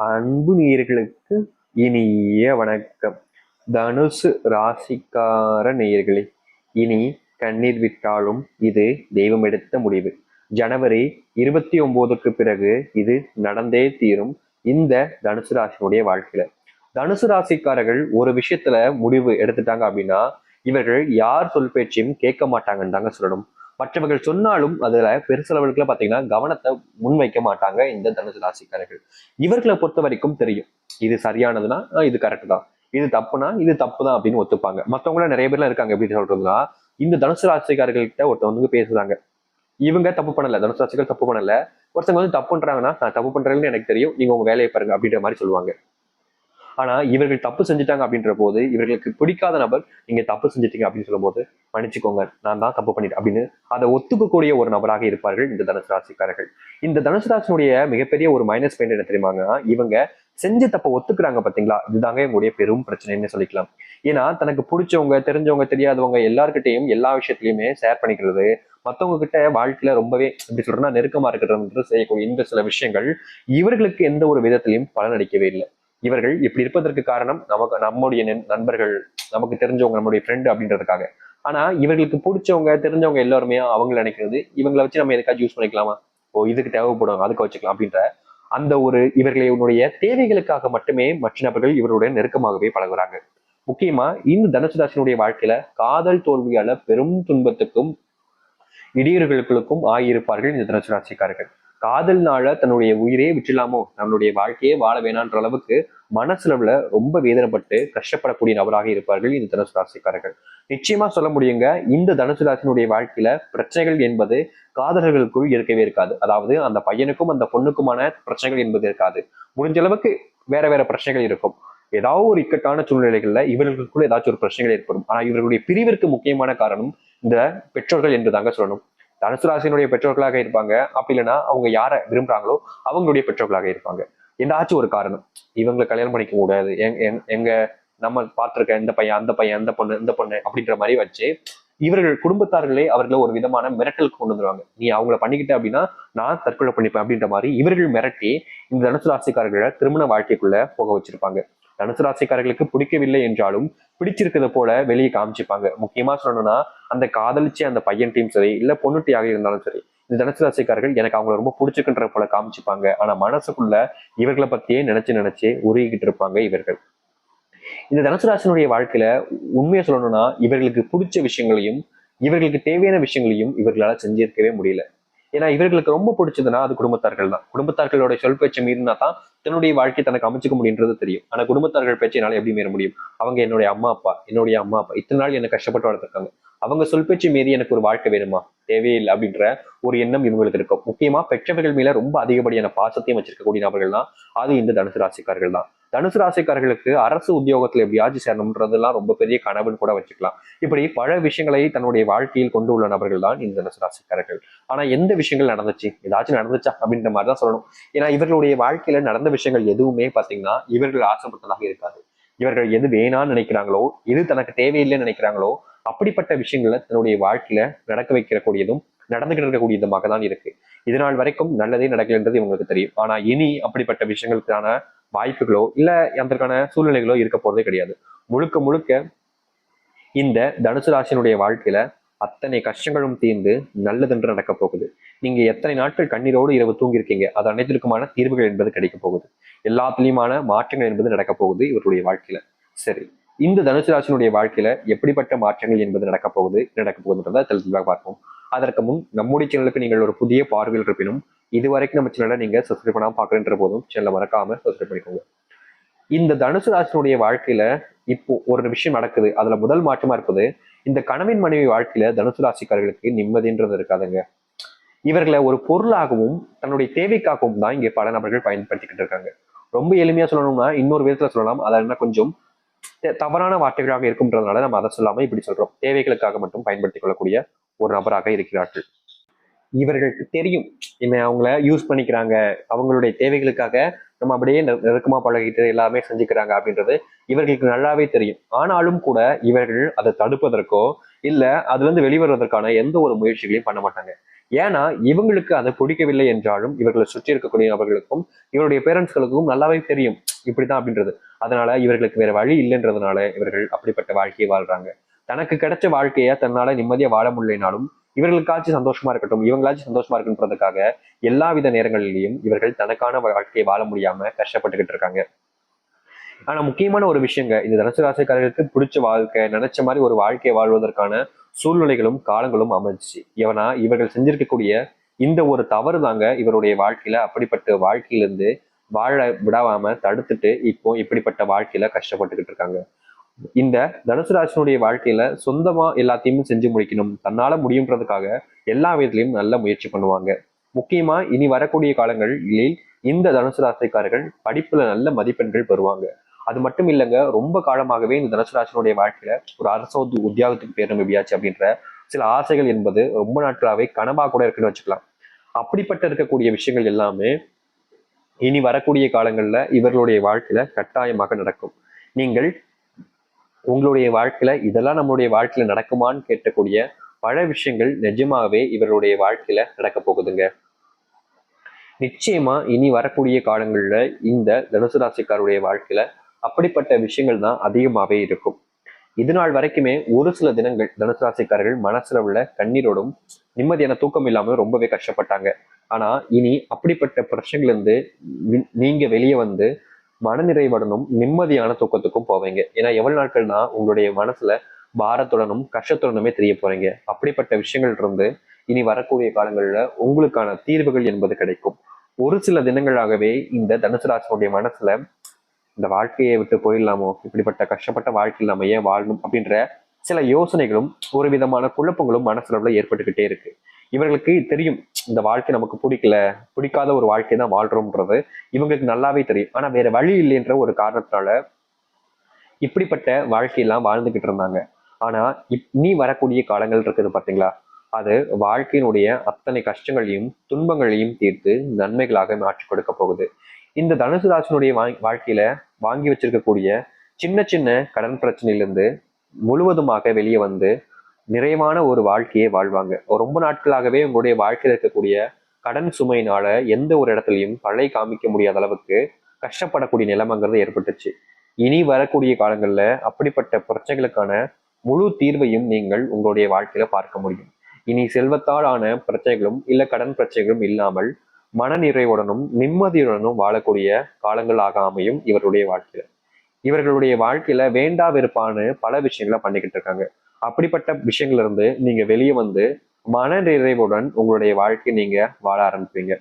அன்பு நேயர்களுக்கு இனிய வணக்கம். தனுசு ராசிக்கார நேயர்களே, இனி கண்ணீர் விட்டாலும் இது தெய்வம் எடுத்த முடிவு. ஜனவரி 29க்கு பிறகு இது நடந்தே தீரும். இந்த தனுசு ராசினுடைய வாழ்க்கையில தனுசு ராசிக்காரர்கள் ஒரு விஷயத்துல முடிவு எடுத்துட்டாங்க அப்படின்னா இவர்கள் யார் சொல் பேச்சையும் கேட்க மாட்டாங்கன்னு தாங்க சொல்லணும். மற்றவர்கள் சொன்னாலும் அதுல பெருசளவுக்குள்ள பாத்தீங்கன்னா கவனத்தை முன்வைக்க மாட்டாங்க இந்த தனுசு ராசிக்காரர்கள். இவர்களை பொறுத்த வரைக்கும் தெரியும், இது சரியானதுன்னா இது கரெக்ட் தான், இது தப்புனா இது தப்பு தான் அப்படின்னு ஒத்துப்பாங்க. மற்றவங்கள நிறைய பேர்லாம் இருக்காங்க. எப்படி சொல்றதுன்னா, இந்த தனுசு ராசிக்காரர்கள்கிட்ட ஒருத்தவங்க பேசுறாங்க, இவங்க தப்பு பண்ணல, தனுசு ராசிகள் தப்பு பண்ணல, ஒருத்தவங்க வந்து தப்பு பண்றாங்கன்னா நான் தப்பு பண்றேன்னு எனக்கு தெரியும், நீங்க உங்க வேலையை பாருங்க அப்படின்ற மாதிரி சொல்லுவாங்க. ஆனா இவர்கள் தப்பு செஞ்சுட்டாங்க அப்படின்ற போது இவர்களுக்கு பிடிக்காத நபர் நீங்க தப்பு செஞ்சுட்டீங்க அப்படின்னு சொல்லும் போது மன்னிச்சுக்கோங்க நான் தான் தப்பு பண்ணிட்டேன் அப்படின்னு அதை ஒத்துக்கக்கூடிய ஒரு நபராக இருப்பார்கள் இந்த தனுசு ராசிக்காரர்கள். இந்த தனுசு ராசினுடைய மிகப்பெரிய ஒரு மைனஸ் பாயிண்ட் என்ன தெரியுமாங்க, இவங்க செஞ்ச தப்ப ஒத்துக்கிறாங்க பாத்தீங்களா, இதுதாங்க இவங்களுடைய பெரும் பிரச்சனைன்னு சொல்லிக்கலாம். ஏன்னா தனக்கு பிடிச்சவங்க தெரிஞ்சவங்க தெரியாதவங்க எல்லார்கிட்டையும் எல்லா விஷயத்திலயுமே ஷேர் பண்ணிக்கிறது, மத்தவங்க கிட்ட வாழ்க்கையில ரொம்பவே எப்படி சொல்றேன்னா நெருக்கமா இருக்கிறது செய்யக்கூடிய இந்த சில விஷயங்கள் இவர்களுக்கு எந்த ஒரு விதத்திலையும் பலனளிக்கவே இல்லை. இவர்கள் இப்படி இருப்பதற்கு காரணம் நமக்கு நம்முடைய நண்பர்கள், நமக்கு தெரிஞ்சவங்க, நம்முடைய ஃப்ரெண்டு அப்படின்றதுக்காக. ஆனா இவர்களுக்கு பிடிச்சவங்க தெரிஞ்சவங்க எல்லாருமே அவங்க நினைக்கிறது இவங்களை வச்சு நம்ம எதுக்காச்சும் யூஸ் பண்ணிக்கலாமா, ஓ இதுக்கு தேவைப்படும் அதுக்கு வச்சுக்கலாம் அப்படின்ற அந்த ஒரு இவர்களுடைய தேவைகளுக்காக மட்டுமே மற்ற நபர்கள் இவருடைய நெருக்கமாகவே பழகுறாங்க. முக்கியமா இந்த தனுசு ராசினுடைய வாழ்க்கையில காதல் தோல்வியால பெரும் துன்பத்துக்கும் இடையூறுகளுக்கும் ஆகியிருப்பார்கள் இந்த தனுசு ராசிக்காரர்கள். காதல்னால தன்னுடைய உயிரே விட்டுலாமோ, நம்மளுடைய வாழ்க்கையே வாழ வேணான்ற அளவுக்கு மனசுலவுல ரொம்ப வேதனைப்பட்டு கஷ்டப்படக்கூடிய நபராக இருப்பார்கள் இந்த தனுசு ராசிக்காரர்கள். நிச்சயமா சொல்ல முடியுங்க, இந்த தனுசு ராசினுடைய வாழ்க்கையில பிரச்சனைகள் என்பது காதலர்களுக்குள் இருக்கவே இருக்காது. அதாவது அந்த பையனுக்கும் அந்த பொண்ணுக்குமான பிரச்சனைகள் என்பது இருக்காது. முடிஞ்ச அளவுக்கு வேற வேற பிரச்சனைகள் இருக்கும். ஏதாவது ஒரு இக்கட்டான சூழ்நிலைகள்ல இவர்களுக்குள்ள ஏதாச்சும் ஒரு பிரச்சனைகள் ஏற்படும். ஆனா இவர்களுடைய பிரிவிற்கு முக்கியமான காரணம் இந்த பெற்றோர்கள் என்று தாங்க சொல்லணும். தனுசு ராசியினுடைய பெற்றோர்களாக இருப்பாங்க, அப்படி இல்லைன்னா அவங்க யாரை விரும்புறாங்களோ அவங்களுடைய பெற்றோர்களாக இருப்பாங்க. ஏதாச்சும் ஒரு காரணம், இவங்களை கல்யாணம் பண்ணிக்க கூடாது, எங்க நம்ம பார்த்திருக்க இந்த பையன் அந்த பையன் அந்த பொண்ணு இந்த பொண்ணு அப்படின்ற மாதிரி வச்சு இவர்கள் குடும்பத்தார்களே அவர்களை ஒரு விதமான மிரட்டலுக்கு கொண்டு வந்துருவாங்க. நீ அவங்கள பண்ணிக்கிட்ட அப்படின்னா நான் தற்கொலை பண்ணிப்பேன் அப்படின்ற மாதிரி இவர்கள் மிரட்டி இந்த தனுசு ராசிக்காரர்களை திருமண வாழ்க்கைக்குள்ள போக வச்சிருப்பாங்க. தனுசு ராசிக்காரர்களுக்கு பிடிக்கவில்லை என்றாலும் பிடிச்சிருக்கிறத போல வெளியே காமிச்சுப்பாங்க. முக்கியமா சொல்லணும்னா அந்த காதலிச்சு அந்த பையன்ட்டையும் சரி இல்ல பொண்ணுட்டியாக இருந்தாலும் சரி, இந்த தனுசு ராசிக்காரர்கள் எனக்கு அவங்களை ரொம்ப பிடிச்சிருக்கின்ற போல காமிச்சுப்பாங்க. ஆனா மனசுக்குள்ள இவர்களை பத்தியே நினைச்சு நினைச்சு உருகிக்கிட்டு இருப்பாங்க இவர்கள். இந்த தனுசு ராசினுடைய வாழ்க்கையில உண்மையை சொல்லணும்னா இவர்களுக்கு பிடிச்ச விஷயங்களையும் இவர்களுக்கு தேவையான விஷயங்களையும் இவர்களால செஞ்சிருக்கவே முடியல. ஏன்னா இவர்களுக்கு ரொம்ப பிடிச்சதுன்னா அது குடும்பத்தார்கள் தான். குடும்பத்தார்களோட சொல் பேச்சை மீறினா தான் தன்னுடைய வாழ்க்கை தனக்கு அமைச்சுக்க முடியுன்றது தெரியும். ஆனா குடும்பத்தார்கள் பேச்சைனால எப்படி மீற முடியும்? அவங்க என்னுடைய அம்மா அப்பா இத்தனை நாள் என்ன கஷ்டப்பட்டு வளர்த்துருக்காங்க, அவங்க சொல் பேச்சு மீறி எனக்கு ஒரு வாழ்க்கை வேணுமா, தேவையில்லை அப்படின்ற ஒரு எண்ணம் இவங்களுக்கு இருக்கும். முக்கியமா பெற்றவர்கள் மேல ரொம்ப அதிகப்படியான பாசத்தையும் வச்சிருக்கக்கூடிய நபர்கள் தான் அது இந்த தனுசு ராசிக்காரர்கள் தான். தனுசு ராசிக்காரர்களுக்கு அரசு உத்தியோகத்துல எப்படியாச்சும் சேரணும்ன்றதெல்லாம் ரொம்ப பெரிய கனவுன்னு கூட வச்சுக்கலாம். இப்படி பல விஷயங்களை தன்னுடைய வாழ்க்கையில் கொண்டு உள்ள நபர்கள் தான் இந்த தனுசு ராசிக்காரர்கள். ஆனா எந்த விஷயங்கள் நடந்துச்சு, ஏதாச்சும் நடந்துச்சா அப்படின்ற மாதிரிதான் சொல்லணும். ஏன்னா இவர்களுடைய வாழ்க்கையில நடந்த விஷயங்கள் எதுவுமே பாத்தீங்கன்னா இவர்கள் ஆசைப்பட்டதாக இருக்காது. இவர்கள் எது வேணான்னு நினைக்கிறாங்களோ, எது தனக்கு தேவையில்லைன்னு நினைக்கிறாங்களோ அப்படிப்பட்ட விஷயங்களை தன்னுடைய வாழ்க்கையில நடக்க வைக்கக்கூடியதும் நடந்துகிட்டு இருக்கக்கூடியதுமாக தான் இருக்கு. இதனால் வரைக்கும் நல்லதே நடக்கலன்றது இவங்களுக்கு தெரியும். ஆனா இனி அப்படிப்பட்ட விஷயங்களுக்கான வாய்ப்புகளோ இல்ல அதற்கான சூழ்நிலைகளோ இருக்க போறதே கிடையாது. முழுக்க முழுக்க இந்த தனுசு ராசியினுடைய வாழ்க்கையில அத்தனை கஷ்டங்களும் தீர்ந்து நல்லதென்று நடக்க போகுது. நீங்க எத்தனை நாட்கள் கண்ணீரோடு இரவு தூங்கியிருக்கீங்க, அது அனைத்திற்குமான தீர்வுகள் என்பது கிடைக்க போகுது. எல்லாத்துலயுமான மாற்றங்கள் என்பது நடக்க போகுது இவருடைய வாழ்க்கையில. சரி, இந்த தனுசு ராசியினுடைய வாழ்க்கையில எப்படிப்பட்ட மாற்றங்கள் என்பது நடக்க போகுதுன்றதை தெளிவாக பார்ப்போம். அதற்கு முன் நம்முடைய சேனலுக்கு நீங்கள் ஒரு புதிய பார்வையில் இருப்பினும் இதுவரைக்கும் நம்ம சேனலை நீங்க சப்ஸ்கிரைப் பண்ணாம பாக்குறேன்ற போதும் சேனலை மறக்காம சப்ஸ்கிரைப் பண்ணிக்கோங்க. இந்த தனுசு ராசினுடைய வாழ்க்கையில இப்போ ஒரு விஷயம் நடக்குது, அதுல முதல் மாற்றமா இருப்பது இந்த கணவன் மனைவி வாழ்க்கையில தனுசு ராசிக்காரர்களுக்கு நிம்மதின்றது இருக்காதுங்க. இவர்களை ஒரு பொருளாகவும் தன்னுடைய தேவைக்காகவும் தான் இங்க பல நபர்கள் பயன்படுத்திக்கிட்டு இருக்காங்க. ரொம்ப எளிமையா சொல்லணும்னா இன்னொரு விதத்துல சொல்லலாம், அதெல்லாம் கொஞ்சம் தவறான வார்த்தைகளாக இருக்கும்ன்றதுனால நம்ம அதை சொல்லாம இப்படி சொல்றோம். தேவைகளுக்காக மட்டும் பயன்படுத்திக் கொள்ளக்கூடிய ஒரு நபராக இருக்கிறார்கள். இவர்களுக்கு தெரியும் என்ன அவங்கள யூஸ் பண்ணிக்கிறாங்க, அவங்களுடைய தேவைகளுக்காக நம்ம அப்படியே நெருக்கமா பழகிட்டு எல்லாமே செஞ்சுக்கிறாங்க அப்படின்றது இவர்களுக்கு நல்லாவே தெரியும். ஆனாலும் கூட இவர்கள் அதை தடுப்பதற்கோ இல்ல அது வெளிவருவதற்கான எந்த ஒரு முயற்சிகளையும் பண்ண மாட்டாங்க. ஏன்னா இவங்களுக்கு அதை பிடிக்கவில்லை என்றாலும் இவர்களை சுற்றி இருக்கக்கூடிய நபர்களுக்கும் இவருடைய பேரண்ட்ஸ்களுக்கும் நல்லாவே தெரியும் இப்படிதான் அப்படின்றது. அதனால இவர்களுக்கு வேற வழி இல்லைன்றதுனால இவர்கள் அப்படிப்பட்ட வாழ்க்கையை வாழ்றாங்க. தனக்கு கிடைச்ச வாழ்க்கைய தன்னால நிம்மதியா வாழ முடியலைனாலும் இவர்களுக்காச்சும் சந்தோஷமா இருக்கட்டும், இவங்களாச்சும் சந்தோஷமா இருக்குன்றதுக்காக எல்லாவித நேரங்களிலையும் இவர்கள் தனக்கான வாழ்க்கையை வாழ முடியாம கஷ்டப்பட்டுக்கிட்டு இருக்காங்க. ஆனா முக்கியமான ஒரு விஷயங்க, இந்த தனுசு ராசிக்காரர்களுக்கு பிடிச்ச வாழ்க்கை, நினைச்ச மாதிரி ஒரு வாழ்க்கையை வாழ்வதற்கான சூழ்நிலைகளும் காலங்களும் அமைஞ்சிச்சு. ஏன்னா இவர்கள் செஞ்சிருக்கக்கூடிய இந்த ஒரு தவறு தாங்க இவருடைய வாழ்க்கையில அப்படிப்பட்ட வாழ்க்கையிலிருந்து வாழ விடாம தடுத்துட்டு இப்போ இப்படிப்பட்ட வாழ்க்கையில கஷ்டப்பட்டுக்கிட்டு இருக்காங்க. இந்த தனுசு ராசினுடைய வாழ்க்கையில சொந்தமா எல்லாத்தையுமே செஞ்சு முடிக்கணும், தன்னால முடியுன்றதுக்காக எல்லா விதத்திலையும் நல்ல முயற்சி பண்ணுவாங்க. முக்கியமா இனி வரக்கூடிய காலங்களில் இந்த தனுசு ராசிக்காரர்கள் படிப்புல நல்ல மதிப்பெண்கள் பெறுவாங்க. அது மட்டும் இல்லைங்க, ரொம்ப காலமாகவே இந்த தனுசு ராசினுடைய வாழ்க்கையில ஒரு அரசு உத்தியோகத்துக்கு பேரணும் எப்படியாச்சு அப்படின்ற சில ஆசைகள் என்பது ரொம்ப நாட்களாவே கனவா கூட இருக்குன்னு வச்சுக்கலாம். அப்படிப்பட்ட இருக்கக்கூடிய விஷயங்கள் எல்லாமே இனி வரக்கூடிய காலங்கள்ல இவர்களுடைய வாழ்க்கையில கட்டாயமாக நடக்கும். நீங்கள் உங்களுடைய வாழ்க்கையில இதெல்லாம் நம்மளுடைய வாழ்க்கையில நடக்குமான்னு கேட்கக்கூடிய பல விஷயங்கள் நிஜமாவே இவருடைய வாழ்க்கையில நடக்க போகுதுங்க. நிச்சயமா இனி வரக்கூடிய காலங்கள்ல இந்த தனுசு ராசிக்காருடைய வாழ்க்கையில அப்படிப்பட்ட விஷயங்கள் தான் அதிகமாவே இருக்கும். இது நாள் வரைக்குமே ஒரு சில தினங்கள் தனுசு ராசிக்காரர்கள் மனசுல உள்ள கண்ணீரோடும் நிம்மதியான தூக்கம் இல்லாம ரொம்பவே கஷ்டப்பட்டாங்க. ஆனா இனி அப்படிப்பட்ட பிரச்சனைகள் இருந்து நீங்க வெளியே வந்து மனநிறைவுடனும் நிம்மதியான தூக்கத்துக்கும் போவீங்க. ஏன்னா எவ்வளவு நாட்கள்னா உங்களுடைய மனசுல பாரத்துடனும் கஷ்டத்துடனுமே தெரிய போறீங்க. அப்படிப்பட்ட விஷயங்கள் இருந்து இனி வரக்கூடிய காலங்கள்ல உங்களுக்கான தீர்வுகள் என்பது கிடைக்கும். ஒரு சில தினங்களாகவே இந்த தனுசு ராசினுடைய மனசுல இந்த வாழ்க்கையை விட்டு போயிடலாமோ, இப்படிப்பட்ட கஷ்டப்பட்ட வாழ்க்கையில் நம்ம ஏன் வாழணும் அப்படின்ற சில யோசனைகளும் ஒரு விதமான குழப்பங்களும் மனசுல ஏற்பட்டுக்கிட்டே இருக்கு. இவர்களுக்கு தெரியும் இந்த வாழ்க்கை நமக்கு பிடிக்காத ஒரு வாழ்க்கை தான் வாழ்றோம்ன்றது இவங்களுக்கு நல்லாவே தெரியும். ஆனா வேற வழி இல்லைன்ற ஒரு காரணத்தினால இப்படிப்பட்ட வாழ்க்கையெல்லாம் வாழ்ந்துகிட்டு இருந்தாங்க. ஆனா இனி வரக்கூடிய காலங்கள் இருக்குது பாத்தீங்களா, அது வாழ்க்கையினுடைய அத்தனை கஷ்டங்களையும் துன்பங்களையும் தீர்த்து நன்மைகளாக மாற்றி கொடுக்க போகுது. இந்த தனுசு ராசினுடைய வாழ்க்கையில வாங்கி வச்சிருக்கக்கூடிய சின்ன சின்ன கடன் பிரச்சனையிலிருந்து முழுவதுமாக வெளியே வந்து நிறைவான ஒரு வாழ்க்கையை வாழ்வாங்க. ரொம்ப நாட்களாகவே உங்களுடைய வாழ்க்கையில் இருக்கக்கூடிய கடன் சுமையினால எந்த ஒரு இடத்துலையும் தலை காமிக்க முடியாத அளவுக்கு கஷ்டப்படக்கூடிய நிலைமைங்கிறது ஏற்பட்டுச்சு. இனி வரக்கூடிய காலங்கள்ல அப்படிப்பட்ட பிரச்சனைகளுக்கான முழு தீர்வையும் நீங்கள் உங்களுடைய வாழ்க்கையில பார்க்க முடியும். இனி செல்வத்தால் ஆன பிரச்சனைகளும் இல்ல கடன் பிரச்சனைகளும் இல்லாமல் மனநிறைவுடனும் நிம்மதியுடனும் வாழக்கூடிய காலங்களாக அமையும் இவருடைய வாழ்க்கையில. இவர்களுடைய வாழ்க்கையில வேண்டா வெறுப்பான பல விஷயங்களை பண்ணிக்கிட்டு இருக்காங்க. அப்படிப்பட்ட விஷயங்கள்ல இருந்து நீங்க வெளியே வந்து மன நிறைவுடன் உங்களுடைய வாழ்க்கையை நீங்க வாழ ஆரம்பிப்பீங்க.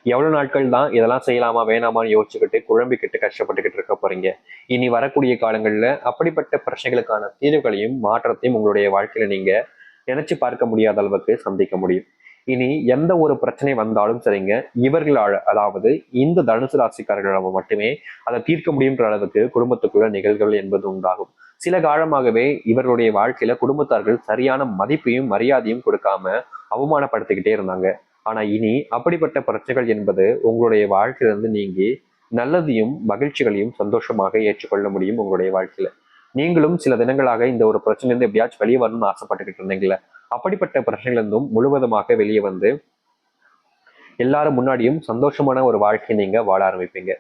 எவ்வளவு நாட்கள் தான் இதெல்லாம் செய்யலாமா வேணாமான்னு யோசிச்சுக்கிட்டு குழம்பிக்கிட்டு கஷ்டப்பட்டுக்கிட்டு இருக்க போறீங்க. இனி வரக்கூடிய காலங்கள்ல அப்படிப்பட்ட பிரச்சனைகளுக்கான தீர்வுகளையும் மாற்றத்தையும் உங்களுடைய வாழ்க்கையில நீங்க நினைச்சு பார்க்க முடியாத அளவுக்கு சந்திக்க முடியும். இனி எந்த ஒரு பிரச்சனை வந்தாலும் சரிங்க, இவர்களால் அதாவது இந்த தனுசு ராசிக்காரர்களால் மட்டுமே அதை தீர்க்க முடியுன்ற அளவுக்கு குடும்பத்துக்குள்ள நிகழ்வுகள் என்பது உண்டாகும். சில காலமாகவே இவர்களுடைய வாழ்க்கையில குடும்பத்தார்கள் சரியான மதிப்பையும் மரியாதையும் கொடுக்காம அவமானப்படுத்திக்கிட்டே இருந்தாங்க. ஆனா இனி அப்படிப்பட்ட பிரச்சனைகள் என்பது உங்களுடைய வாழ்க்கையிலிருந்து நீங்கி நல்லதையும் மகிழ்ச்சிகளையும் சந்தோஷமாக ஏற்றுக்கொள்ள முடியும் உங்களுடைய வாழ்க்கையில. நீங்களும் சில தினங்களாக இந்த ஒரு பிரச்சனையிலிருந்து எப்படியாச்சும் வெளியே வரணும்னு ஆசைப்பட்டுக்கிட்டு இருந்தீங்களே, அப்படிப்பட்ட பிரச்சனைகளிருந்தும் முழுவதுமாக வெளியே வந்து எல்லாரும் முன்னாடியும் சந்தோஷமான ஒரு வாழ்க்கையை நீங்க வாழ ஆரம்பிப்பீங்க.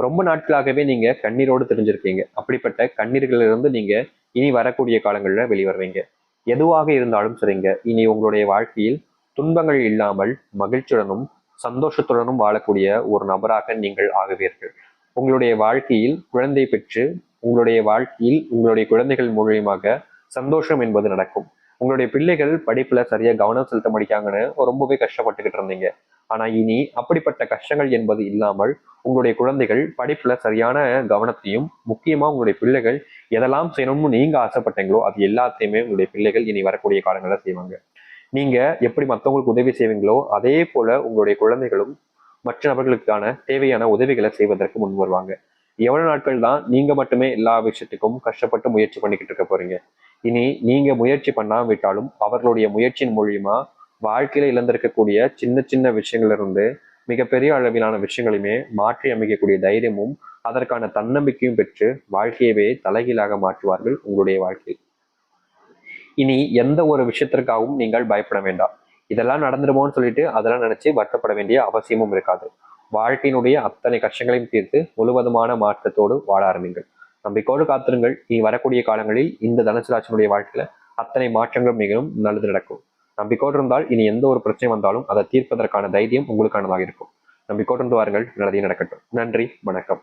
ரொம்ப நாட்களாகவே நீங்க கண்ணீரோடு தெரிஞ்சிருக்கீங்க. அப்படிப்பட்ட கண்ணீர்களிலிருந்து நீங்க இனி வரக்கூடிய காலங்கள்ல வெளிவருவீங்க. எதுவாக இருந்தாலும் சரிங்க, இனி உங்களுடைய வாழ்க்கையில் துன்பங்கள் இல்லாமல் மகிழ்ச்சியுடனும் சந்தோஷத்துடனும் வாழக்கூடிய ஒரு நபராக நீங்கள் ஆகுவீர்கள். உங்களுடைய வாழ்க்கையில் குழந்தை பெற்று உங்களுடைய வாழ்க்கையில் உங்களுடைய குழந்தைகள் மூலியமாக சந்தோஷம் என்பது நடக்கும். உங்களுடைய பிள்ளைகள் படிப்புல சரியா கவனம் செலுத்த முடியாங்கன்னு ரொம்பவே கஷ்டப்பட்டுக்கிட்டு இருந்தீங்க. ஆனா இனி அப்படிப்பட்ட கஷ்டங்கள் என்பது இல்லாமல் உங்களுடைய குழந்தைகள் படிப்புல சரியான கவனத்தையும் முக்கியமா உங்களுடைய பிள்ளைகள் எதெல்லாம் செய்யணும்னு நீங்க ஆசைப்பட்டீங்களோ அது எல்லாத்தையுமே உங்களுடைய பிள்ளைகள் இனி வரக்கூடிய காலங்களில் செய்வாங்க. நீங்க எப்படி மற்றவங்களுக்கு உதவி செய்வீங்களோ அதே போல உங்களுடைய குழந்தைகளும் மற்ற நபர்களுக்கான தேவையான உதவிகளை செய்வதற்கு முன் வருவாங்க. எவ்வளவு நாட்கள் தான் நீங்க மட்டுமே எல்லா விஷயத்துக்கும் கஷ்டப்பட்டு முயற்சி பண்ணிக்கிட்டு இருக்க போறீங்க? இனி நீங்க முயற்சி பண்ணாவிட்டாலும் அவர்களுடைய முயற்சியின் மூலியமா வாழ்க்கையில இழந்திருக்கக்கூடிய சின்ன சின்ன விஷயங்கள்ல இருந்து மிகப்பெரிய அளவிலான விஷயங்களையுமே மாற்றி அமைக்கக்கூடிய தைரியமும் அதற்கான தன்னம்பிக்கையும் பெற்று வாழ்க்கையவே தலைகீழாக மாற்றுவார்கள் உங்களுடைய வாழ்க்கையில். இனி எந்த ஒரு விஷயத்திற்காகவும் நீங்கள் பயப்பட வேண்டாம். இதெல்லாம் நடந்துருமோன்னு சொல்லிட்டு அதெல்லாம் நினைச்சு வருத்தப்பட வேண்டிய அவசியமும் இருக்காது. வாழ்க்கையினுடைய அத்தனை கஷ்டங்களையும் தீர்த்து முழுவதுமான மாற்றத்தோடு வாழ ஆரம்பிங்கள். நம்பிக்கையோடு காத்திருங்கள். இனி வரக்கூடிய காலங்களில் இந்த தனுசு ராசியினுடைய வாழ்க்கையில அத்தனை மாற்றங்களும் மிகவும் நல்லது நடக்கும். நம்பிக்கையோடு இருந்தால் இனி எந்த ஒரு பிரச்சனை வந்தாலும் அதை தீர்ப்பதற்கான தைரியம் உங்களுக்கானதாக இருக்கும். நம்பிக்கையோடு இருந்து வாருங்கள், நல்லதே நடக்கட்டும். நன்றி, வணக்கம்.